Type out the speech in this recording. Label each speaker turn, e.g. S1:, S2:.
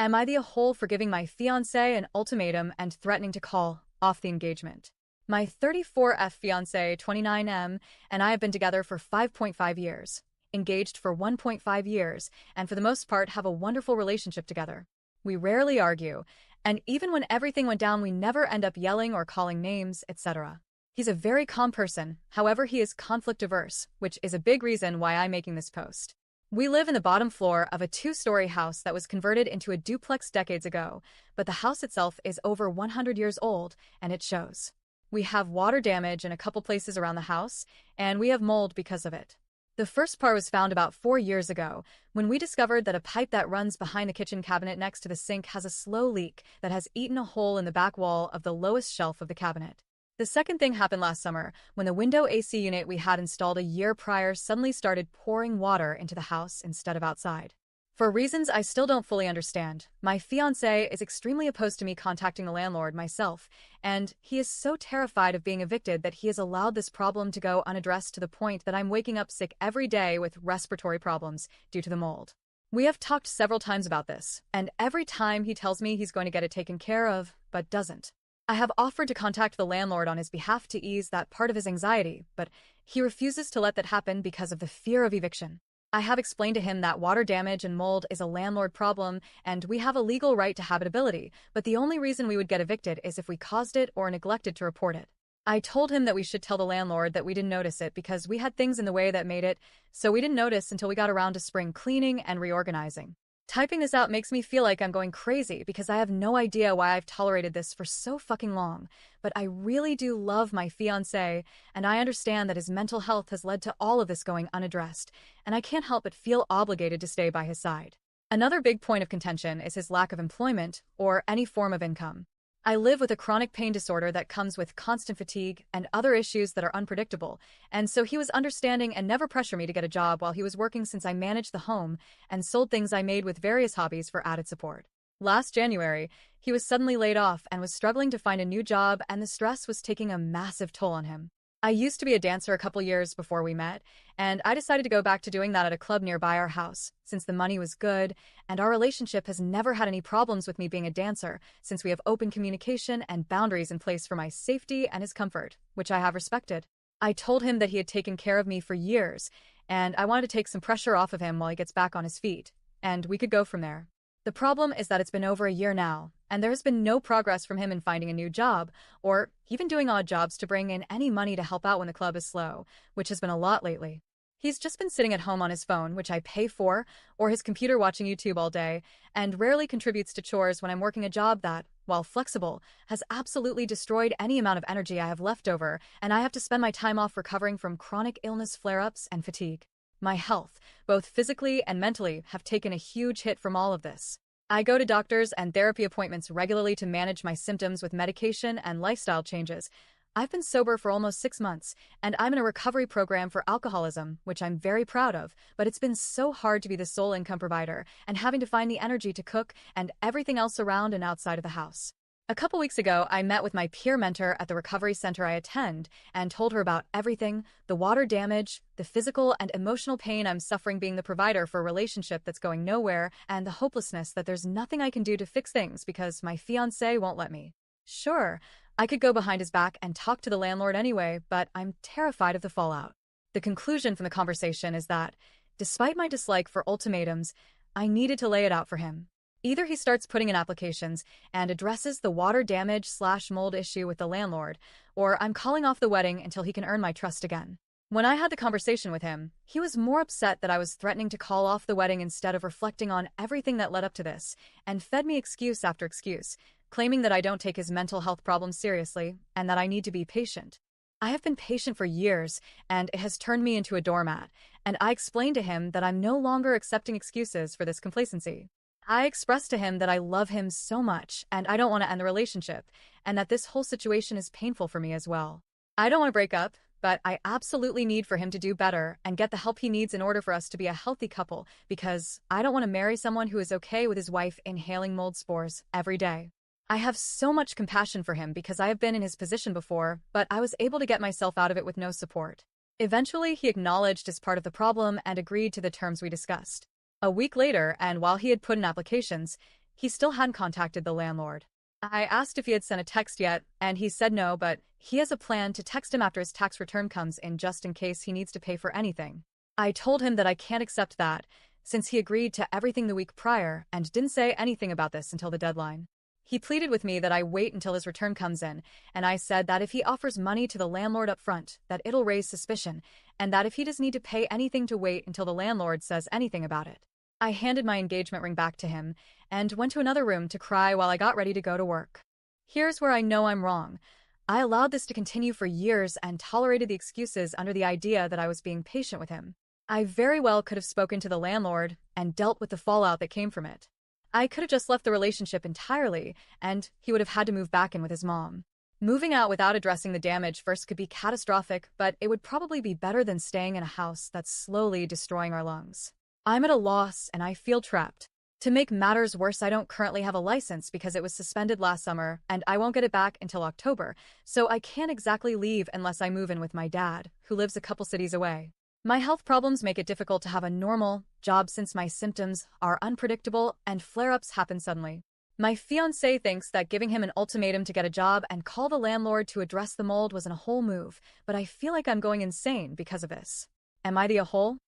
S1: Am I the a-hole for giving my fiancé an ultimatum and threatening to call off the engagement? My 34F fiancé, 29M, and I have been together for 5.5 years, engaged for 1.5 years, and for the most part have a wonderful relationship together. We rarely argue, and even when everything went down, we never end up yelling or calling names, etc. He's a very calm person, however he is conflict averse, which is a big reason why I'm making this post. We live in the bottom floor of a 2-story house that was converted into a duplex decades ago, but the house itself is over 100 years old, and it shows. We have water damage in a couple places around the house, and we have mold because of it. The first part was found about 4 years ago, when we discovered that a pipe that runs behind the kitchen cabinet next to the sink has a slow leak that has eaten a hole in the back wall of the lowest shelf of the cabinet. The second thing happened last summer, when the window AC unit we had installed a year prior suddenly started pouring water into the house instead of outside. For reasons I still don't fully understand, my fiancé is extremely opposed to me contacting the landlord myself, and he is so terrified of being evicted that he has allowed this problem to go unaddressed to the point that I'm waking up sick every day with respiratory problems due to the mold. We have talked several times about this, and every time he tells me he's going to get it taken care of, but doesn't. I have offered to contact the landlord on his behalf to ease that part of his anxiety, but he refuses to let that happen because of the fear of eviction. I have explained to him that water damage and mold is a landlord problem, and we have a legal right to habitability, but the only reason we would get evicted is if we caused it or neglected to report it. I told him that we should tell the landlord that we didn't notice it because we had things in the way that made it, so we didn't notice until we got around to spring cleaning and reorganizing. Typing this out makes me feel like I'm going crazy because I have no idea why I've tolerated this for so fucking long, but I really do love my fiancé, and I understand that his mental health has led to all of this going unaddressed, and I can't help but feel obligated to stay by his side. Another big point of contention is his lack of employment or any form of income. I live with a chronic pain disorder that comes with constant fatigue and other issues that are unpredictable, and so he was understanding and never pressured me to get a job while he was working since I managed the home and sold things I made with various hobbies for added support. Last January, he was suddenly laid off and was struggling to find a new job, and the stress was taking a massive toll on him. I used to be a dancer a couple years before we met, and I decided to go back to doing that at a club nearby our house, since the money was good, and our relationship has never had any problems with me being a dancer, since we have open communication and boundaries in place for my safety and his comfort, which I have respected. I told him that he had taken care of me for years, and I wanted to take some pressure off of him while he gets back on his feet, and we could go from there. The problem is that it's been over a year now, and there has been no progress from him in finding a new job, or even doing odd jobs to bring in any money to help out when the club is slow, which has been a lot lately. He's just been sitting at home on his phone, which I pay for, or his computer watching YouTube all day, and rarely contributes to chores when I'm working a job that, while flexible, has absolutely destroyed any amount of energy I have left over, and I have to spend my time off recovering from chronic illness flare-ups and fatigue. My health, both physically and mentally, have taken a huge hit from all of this. I go to doctors and therapy appointments regularly to manage my symptoms with medication and lifestyle changes. I've been sober for almost 6 months, and I'm in a recovery program for alcoholism, which I'm very proud of, but it's been so hard to be the sole income provider and having to find the energy to cook and everything else around and outside of the house. A couple weeks ago, I met with my peer mentor at the recovery center I attend and told her about everything, the water damage, the physical and emotional pain I'm suffering being the provider for a relationship that's going nowhere, and the hopelessness that there's nothing I can do to fix things because my fiancé won't let me. Sure, I could go behind his back and talk to the landlord anyway, but I'm terrified of the fallout. The conclusion from the conversation is that, despite my dislike for ultimatums, I needed to lay it out for him. Either he starts putting in applications and addresses the water damage/mold issue with the landlord, or I'm calling off the wedding until he can earn my trust again. When I had the conversation with him, he was more upset that I was threatening to call off the wedding instead of reflecting on everything that led up to this, and fed me excuse after excuse, claiming that I don't take his mental health problems seriously and that I need to be patient. I have been patient for years, and it has turned me into a doormat, and I explained to him that I'm no longer accepting excuses for this complacency. I expressed to him that I love him so much and I don't want to end the relationship, and that this whole situation is painful for me as well. I don't want to break up, but I absolutely need for him to do better and get the help he needs in order for us to be a healthy couple, because I don't want to marry someone who is okay with his wife inhaling mold spores every day. I have so much compassion for him because I have been in his position before, but I was able to get myself out of it with no support. Eventually, he acknowledged his part of the problem and agreed to the terms we discussed. A week later, and while he had put in applications, He still hadn't contacted the landlord. I asked if he had sent a text yet, and he said no, but he has a plan to text him after his tax return comes in just in case he needs to pay for anything. I told him that I can't accept that, since he agreed to everything the week prior and didn't say anything about this until the deadline. He pleaded with me that I wait until his return comes in, and I said that if he offers money to the landlord up front, that it'll raise suspicion, and that if he does need to pay anything to wait until the landlord says anything about it. I handed my engagement ring back to him and went to another room to cry while I got ready to go to work. Here's where I know I'm wrong. I allowed this to continue for years and tolerated the excuses under the idea that I was being patient with him. I very well could have spoken to the landlord and dealt with the fallout that came from it. I could have just left the relationship entirely, and he would have had to move back in with his mom. Moving out without addressing the damage first could be catastrophic, but it would probably be better than staying in a house that's slowly destroying our lungs. I'm at a loss and I feel trapped. To make matters worse, I don't currently have a license because it was suspended last summer and I won't get it back until October, so I can't exactly leave unless I move in with my dad, who lives a couple cities away. My health problems make it difficult to have a normal job since my symptoms are unpredictable and flare-ups happen suddenly. My fiancé thinks that giving him an ultimatum to get a job and call the landlord to address the mold was a whole move, but I feel like I'm going insane because of this. Am I the a-hole?